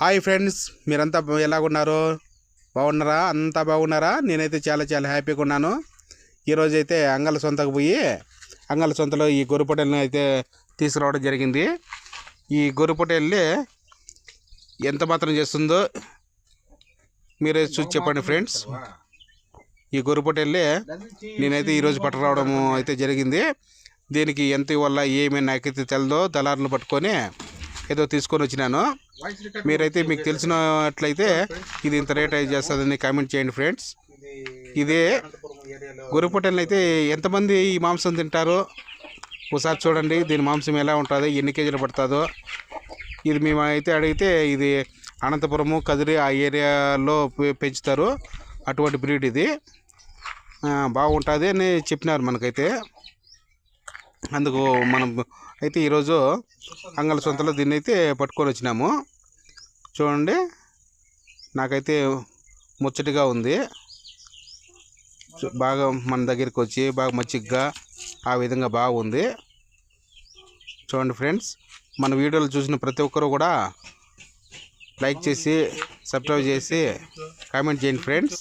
Hi friends, మీరంతా ఎలాగున్నారు? బాగున్నారా? అంతా బాగున్నారా? నేనైతే చాలా హ్యాపీగా ఉన్నాను. ఈరోజు అయితే అంగళ సొంతకు పోయి అంగళ సొంతలో ఈ గొర్రెపొట్టెల్ని అయితే తీసుకురావడం జరిగింది. ఈ గొర్రెపొట్టెల్ని ఎంత మాత్రం చేస్తుందో మీరే చూసి చెప్పండి ఫ్రెండ్స్. ఈ గొర్రెపొట్టెల్ని నేనైతే ఈరోజు పట్టుకురావడం అయితే జరిగింది. దీనికి ఎంత వల్ల ఏమైనా నాకైతే తెలదో, దళారులు పట్టుకొని ఏదో తీసుకొని వచ్చినాను. మీరైతే మీకు తెలిసినట్లయితే ఇది ఇంత రేట్ అయితే చేస్తుందని కామెంట్ చేయండి ఫ్రెండ్స్. ఇదే గొర్రెపొట్టెల్ని అయితే ఎంతమంది ఈ మాంసం తింటారో ఒకసారి చూడండి. దీని మాంసం ఎలా ఉంటుందో, ఎన్ని కేజీలు పడుతుందో. ఇది మేము అయితే అడిగితే ఇది అనంతపురము, కదిరి ఆ ఏరియాలో పెంచుతారు. అటువంటి బ్రీడ్ ఇది బాగుంటుంది అని చెప్పినారు మనకైతే. అందుకు మనం అయితే ఈరోజు అంగళ సొంతలో దీన్ని అయితే పట్టుకొని వచ్చినాము. చూడండి, నాకైతే ముచ్చటిగా ఉంది. బాగా మన దగ్గరికి వచ్చి బాగా మచ్చిగ్గా ఆ విధంగా బాగుంది. చూడండి ఫ్రెండ్స్, మన వీడియోలు చూసిన ప్రతి ఒక్కరు కూడా లైక్ చేసి, సబ్స్క్రైబ్ చేసి, కామెంట్ చేయండి ఫ్రెండ్స్.